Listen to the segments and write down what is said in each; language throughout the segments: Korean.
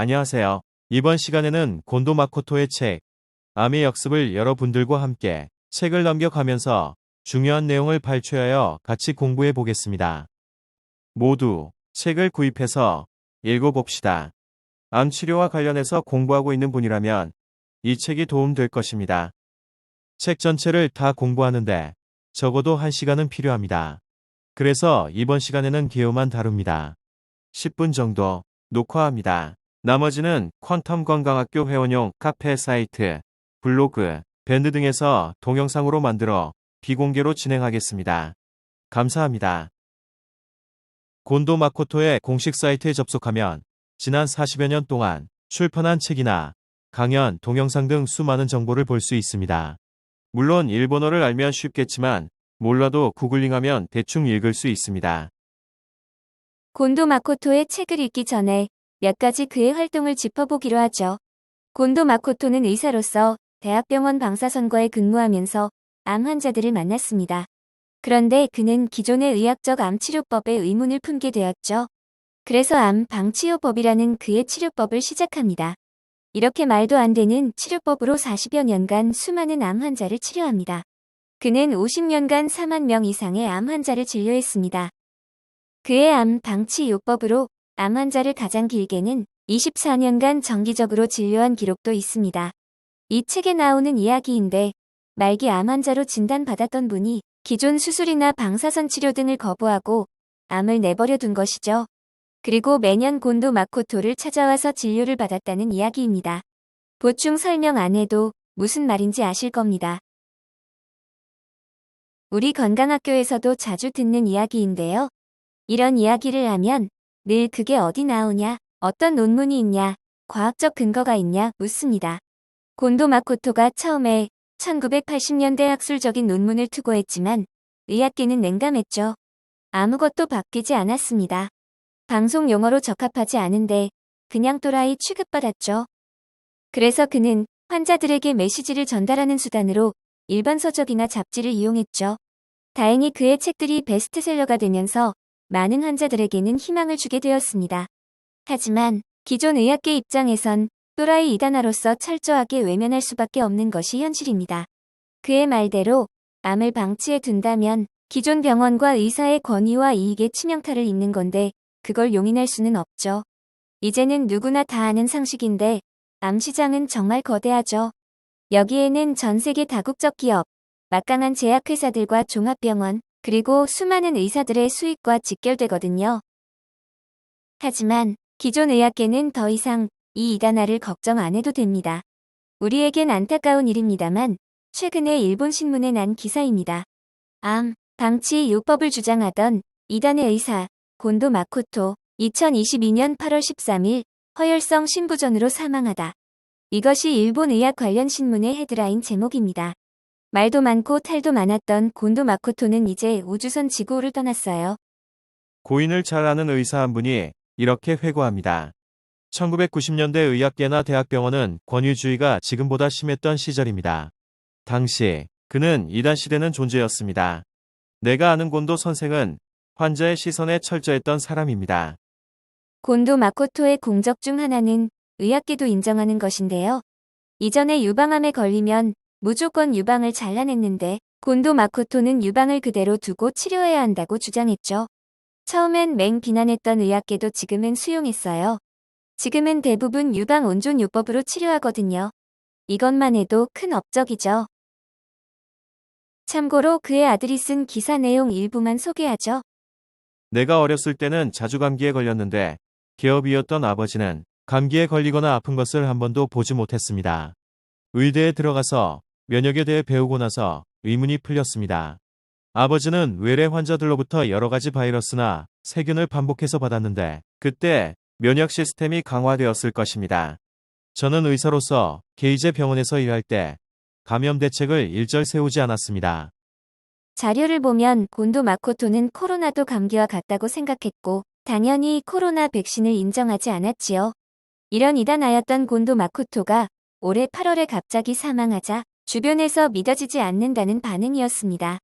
안녕하세요. 이번 시간에는 곤도 마코토의 책, 암의 역습을 여러분들과 함께 책을 넘겨가면서 중요한 내용을 발췌하여 같이 공부해 보겠습니다. 모두 책을 구입해서 읽어봅시다. 암 치료와 관련해서 공부하고 있는 분이라면 이 책이 도움될 것입니다. 책 전체를 다 공부하는데 적어도 1시간은 필요합니다. 그래서 이번 시간에는 개요만 다룹니다. 10분 정도 녹화합니다. 나머지는 퀀텀 건강학교 회원용 카페 사이트, 블로그, 밴드 등에서 동영상으로 만들어 비공개로 진행하겠습니다. 감사합니다. 곤도 마코토의 공식 사이트에 접속하면 지난 40여 년 동안 출판한 책이나 강연, 동영상 등 수많은 정보를 볼 수 있습니다. 물론 일본어를 알면 쉽겠지만 몰라도 구글링하면 대충 읽을 수 있습니다. 곤도 마코토의 책을 읽기 전에 몇 가지 그의 활동을 짚어보기로 하죠. 곤도 마코토는 의사로서 대학병원 방사선과에 근무하면서 암 환자들을 만났습니다. 그런데 그는 기존의 의학적 암 치료법에 의문을 품게 되었죠. 그래서 암 방치요법이라는 그의 치료법을 시작합니다. 이렇게 말도 안 되는 치료법으로 40여 년간 수많은 암 환자를 치료합니다. 그는 50년간 4만 명 이상의 암 환자를 진료했습니다. 그의 암 방치 요법으로 암 환자를 가장 길게는 24년간 정기적으로 진료한 기록도 있습니다. 이 책에 나오는 이야기인데 말기 암 환자로 진단받았던 분이 기존 수술이나 방사선 치료 등을 거부하고 암을 내버려 둔 것이죠. 그리고 매년 곤도 마코토를 찾아와서 진료를 받았다는 이야기입니다. 보충 설명 안 해도 무슨 말인지 아실 겁니다. 우리 건강학교에서도 자주 듣는 이야기인데요. 이런 이야기를 하면 늘 그게 어디 나오냐, 어떤 논문이 있냐, 과학적 근거가 있냐 묻습니다. 곤도 마코토가 처음에 1980년대 학술적인 논문을 투고했지만 의학계는 냉담했죠. 아무것도 바뀌지 않았습니다. 방송 용어로 적합하지 않은데 그냥 또라이 취급받았죠. 그래서 그는 환자들에게 메시지를 전달하는 수단으로 일반 서적이나 잡지를 이용했죠. 다행히 그의 책들이 베스트셀러가 되면서 많은 환자들에게는 희망을 주게 되었습니다. 하지만 기존 의학계 입장에선 또라이 이단아로서 철저하게 외면할 수밖에 없는 것이 현실입니다. 그의 말대로 암을 방치해 둔다면 기존 병원과 의사의 권위와 이익에 치명타를 입는 건데 그걸 용인할 수는 없죠. 이제는 누구나 다 아는 상식인데 암 시장은 정말 거대하죠. 여기에는 전 세계 다국적 기업, 막강한 제약회사들과 종합병원, 그리고 수많은 의사들의 수익과 직결되거든요. 하지만 기존 의학계는 더 이상 이 이단아를 걱정 안 해도 됩니다. 우리에겐 안타까운 일입니다만 최근에 일본 신문에 난 기사입니다. 암 방치 요법을 주장하던 이단의 의사 곤도 마코토 2022년 8월 13일 허혈성 심부전으로 사망하다. 이것이 일본 의학 관련 신문의 헤드라인 제목입니다. 말도 많고 탈도 많았던 곤도 마코토는 이제 우주선 지구를 떠났어요. 고인을 잘 아는 의사 한 분이 이렇게 회고합니다. 1990년대 의학계나 대학병원은 권위주의가 지금보다 심했던 시절입니다. 당시 그는 이단 시대는 존재였습니다. 내가 아는 곤도 선생은 환자의 시선에 철저했던 사람입니다. 곤도 마코토의 공적 중 하나는 의학계도 인정하는 것인데요. 이전에 유방암에 걸리면 무조건 유방을 잘라냈는데 곤도 마코토는 유방을 그대로 두고 치료해야 한다고 주장했죠. 처음엔 맹 비난했던 의학계도 지금은 수용했어요. 지금은 대부분 유방 온존 요법으로 치료하거든요. 이것만 해도 큰 업적이죠. 참고로 그의 아들이 쓴 기사 내용 일부만 소개하죠. 내가 어렸을 때는 자주 감기에 걸렸는데 개업이었던 아버지는 감기에 걸리거나 아픈 것을 한 번도 보지 못했습니다. 의대에 들어가서 면역에 대해 배우고 나서 의문이 풀렸습니다. 아버지는 외래 환자들로부터 여러 가지 바이러스나 세균을 반복해서 받았는데 그때 면역 시스템이 강화되었을 것입니다. 저는 의사로서 게이제 병원에서 일할 때 감염 대책을 일절 세우지 않았습니다. 자료를 보면 곤도 마코토는 코로나도 감기와 같다고 생각했고 당연히 코로나 백신을 인정하지 않았지요. 이런 이단아였던 곤도 마코토가 올해 8월에 갑자기 사망하자 주변에서 믿어지지 않는다는 반응이었습니다.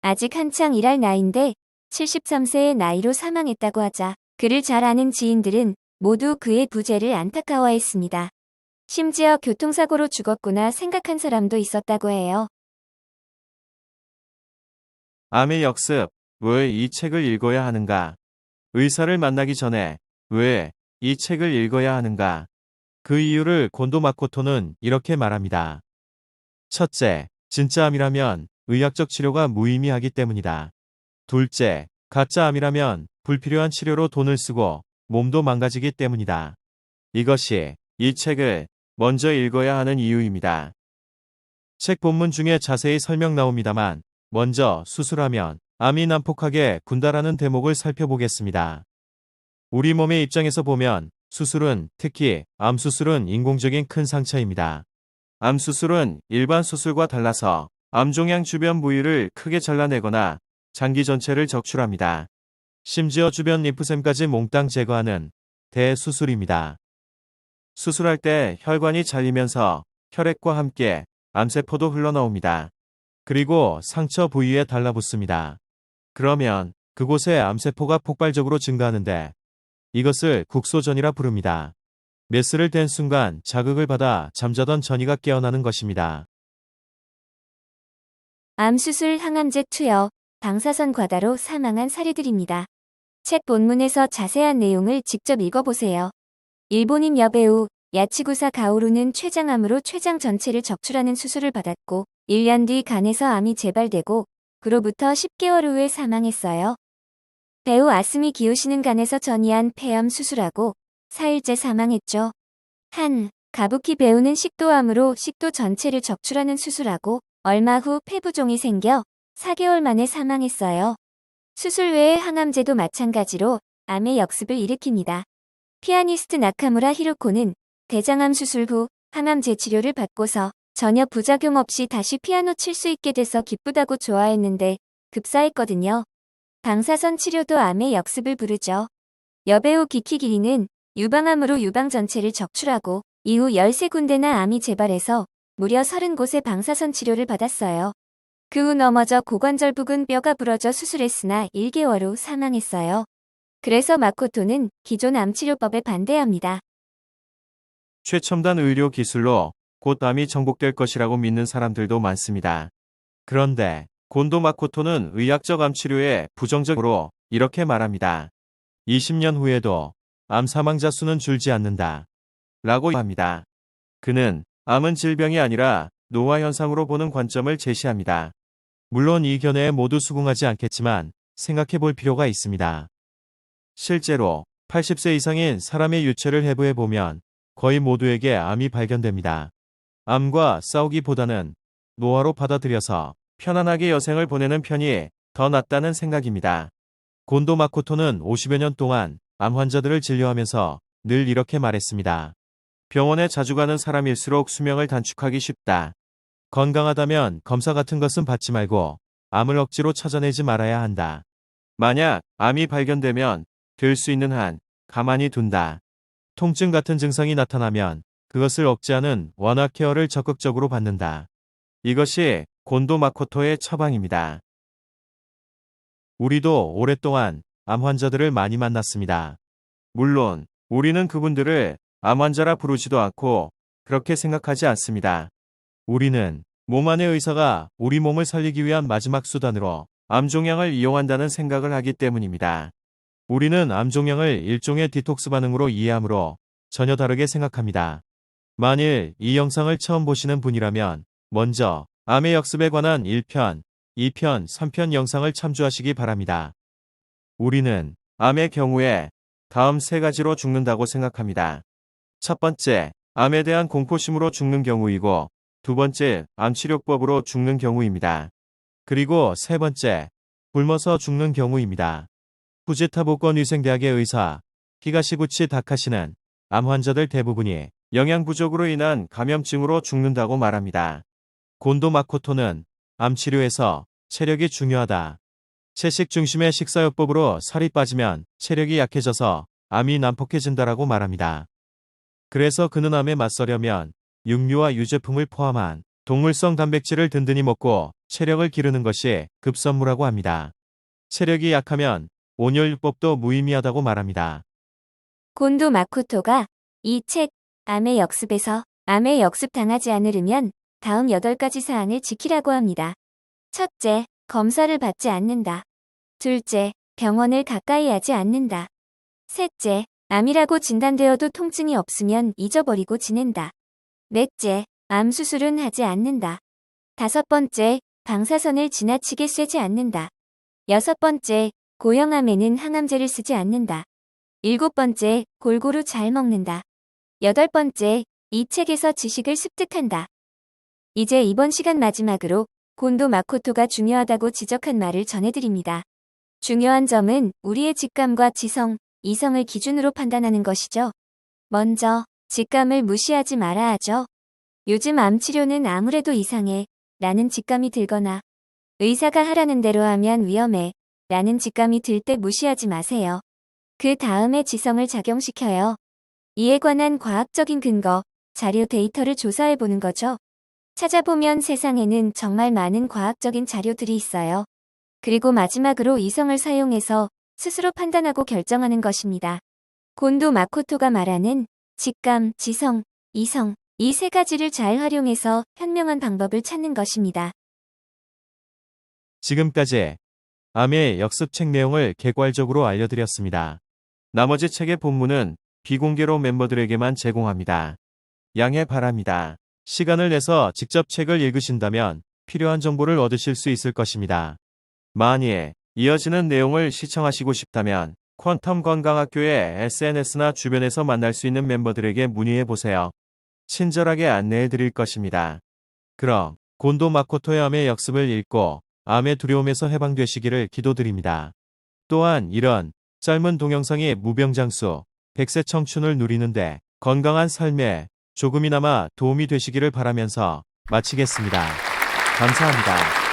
아직 한창 일할 나이인데 73세의 나이로 사망했다고 하자 그를 잘 아는 지인들은 모두 그의 부재를 안타까워했습니다. 심지어 교통사고로 죽었구나 생각한 사람도 있었다고 해요. 암의 역습, 왜 이 책을 읽어야 하는가? 의사를 만나기 전에 왜 이 책을 읽어야 하는가? 그 이유를 곤도 마코토는 이렇게 말합니다. 첫째, 진짜 암이라면 의학적 치료가 무의미하기 때문이다. 둘째, 가짜 암이라면 불필요한 치료로 돈을 쓰고 몸도 망가지기 때문이다. 이것이 이 책을 먼저 읽어야 하는 이유입니다. 책 본문 중에 자세히 설명 나옵니다만 먼저 수술하면 암이 난폭하게 군다라는 대목을 살펴보겠습니다. 우리 몸의 입장에서 보면 수술은 특히 암 수술은 인공적인 큰 상처입니다. 암 수술은 일반 수술과 달라서 암종양 주변 부위를 크게 잘라내거나 장기 전체를 적출합니다. 심지어 주변 림프샘까지 몽땅 제거하는 대수술입니다. 수술할 때 혈관이 잘리면서 혈액과 함께 암세포도 흘러나옵니다. 그리고 상처 부위에 달라붙습니다. 그러면 그곳에 암세포가 폭발적으로 증가하는데 이것을 국소전이라 부릅니다. 메스를 댄 순간 자극을 받아 잠자던 전이가 깨어나는 것입니다. 암수술 항암제 투여, 방사선 과다로 사망한 사례들입니다. 책 본문에서 자세한 내용을 직접 읽어보세요. 일본인 여배우 야치구사 가오루는 췌장암으로 췌장 전체를 적출하는 수술을 받았고 1년 뒤 간에서 암이 재발되고 그로부터 10개월 후에 사망했어요. 배우 아스미 기요시는 간에서 전이한 폐암 수술하고 4일째 사망했죠. 한 가부키 배우는 식도암으로 식도 전체를 적출하는 수술하고 얼마 후 폐부종이 생겨 4개월 만에 사망했어요. 수술 외에 항암제도 마찬가지로 암의 역습을 일으킵니다. 피아니스트 나카무라 히로코는 대장암 수술 후 항암제 치료를 받고서 전혀 부작용 없이 다시 피아노 칠 수 있게 돼서 기쁘다고 좋아했는데 급사했거든요. 방사선 치료도 암의 역습을 부르죠. 여배우 기키기리는 유방암으로 유방 전체를 적출하고 이후 13군데나 암이 재발해서 무려 30곳의 방사선 치료를 받았어요. 그 후 넘어져 고관절 부근 뼈가 부러져 수술했으나 1개월 후 사망했어요. 그래서 마코토는 기존 암치료법에 반대합니다. 최첨단 의료 기술로 곧 암이 정복될 것이라고 믿는 사람들도 많습니다. 그런데 곤도 마코토는 의학적 암 치료에 부정적으로 이렇게 말합니다. 20년 후에도 암 사망자 수는 줄지 않는다. 라고 합니다. 그는 암은 질병이 아니라 노화 현상으로 보는 관점을 제시합니다. 물론 이 견해에 모두 수긍하지 않겠지만 생각해 볼 필요가 있습니다. 실제로 80세 이상인 사람의 유체를 해부해 보면 거의 모두에게 암이 발견됩니다. 암과 싸우기보다는 노화로 받아들여서 편안하게 여생을 보내는 편이 더 낫다는 생각입니다. 곤도 마코토는 50여 년 동안 암 환자들을 진료하면서 늘 이렇게 말했습니다. 병원에 자주 가는 사람일수록 수명을 단축하기 쉽다. 건강하다면 검사 같은 것은 받지 말고 암을 억지로 찾아내지 말아야 한다. 만약 암이 발견되면 될 수 있는 한 가만히 둔다. 통증 같은 증상이 나타나면 그것을 억제하는 완화 케어를 적극적으로 받는다. 이것이 곤도 마코토의 처방입니다. 우리도 오랫동안 암 환자들을 많이 만났습니다. 물론 우리는 그분들을 암 환자라 부르지도 않고 그렇게 생각하지 않습니다. 우리는 몸 안의 의사가 우리 몸을 살리기 위한 마지막 수단으로 암종양을 이용한다는 생각을 하기 때문입니다. 우리는 암종양을 일종의 디톡스 반응으로 이해하므로 전혀 다르게 생각합니다. 만일 이 영상을 처음 보시는 분이라면 먼저 암의 역습에 관한 1편, 2편, 3편 영상을 참조하시기 바랍니다. 우리는 암의 경우에 다음 세 가지로 죽는다고 생각합니다. 첫 번째, 암에 대한 공포심으로 죽는 경우이고 두 번째, 암치료법으로 죽는 경우입니다. 그리고 세 번째, 굶어서 죽는 경우입니다. 후지타 복권 위생대학의 의사 히가시구치 다카시는 암 환자들 대부분이 영양 부족으로 인한 감염증으로 죽는다고 말합니다. 곤도 마코토는 암 치료에서 체력이 중요하다. 채식 중심의 식사요법으로 살이 빠지면 체력이 약해져서 암이 난폭해진다라고 말합니다. 그래서 그는 암에 맞서려면 육류와 유제품을 포함한 동물성 단백질을 든든히 먹고 체력을 기르는 것이 급선무라고 합니다. 체력이 약하면 온열요법도 무의미하다고 말합니다. 곤도 마코토가 이 책, 암의 역습에서 암의 역습 당하지 않으려면 다음 8가지 사항을 지키라고 합니다. 첫째, 검사를 받지 않는다. 둘째, 병원을 가까이 하지 않는다. 셋째, 암이라고 진단되어도 통증이 없으면 잊어버리고 지낸다. 넷째, 암 수술은 하지 않는다. 다섯 번째, 방사선을 지나치게 쐬지 않는다. 여섯 번째, 고형암에는 항암제를 쓰지 않는다. 일곱 번째, 골고루 잘 먹는다. 여덟 번째, 이 책에서 지식을 습득한다. 이제 이번 시간 마지막으로 곤도 마코토가 중요하다고 지적한 말을 전해드립니다. 중요한 점은 우리의 직감과 지성, 이성을 기준으로 판단하는 것이죠. 먼저, 직감을 무시하지 말아야 하죠. 요즘 암 치료는 아무래도 이상해 라는 직감이 들거나 의사가 하라는 대로 하면 위험해 라는 직감이 들 때 무시하지 마세요. 그 다음에 지성을 작용시켜요. 이에 관한 과학적인 근거, 자료 데이터를 조사해보는 거죠. 찾아보면 세상에는 정말 많은 과학적인 자료들이 있어요. 그리고 마지막으로 이성을 사용해서 스스로 판단하고 결정하는 것입니다. 곤도 마코토가 말하는 직감, 지성, 이성, 이 세 가지를 잘 활용해서 현명한 방법을 찾는 것입니다. 지금까지 암의 역습 책 내용을 개괄적으로 알려드렸습니다. 나머지 책의 본문은 비공개로 멤버들에게만 제공합니다. 양해 바랍니다. 시간을 내서 직접 책을 읽으신다면 필요한 정보를 얻으실 수 있을 것입니다. 만일 이어지는 내용을 시청하시고 싶다면 퀀텀 건강학교의 SNS나 주변에서 만날 수 있는 멤버들에게 문의해 보세요. 친절하게 안내해 드릴 것입니다. 그럼 곤도 마코토의 암의 역습을 읽고 암의 두려움에서 해방되시기를 기도드립니다. 또한 이런 짧은 동영상이 무병장수 100세 청춘을 누리는데 건강한 삶에 조금이나마 도움이 되시기를 바라면서 마치겠습니다. 감사합니다.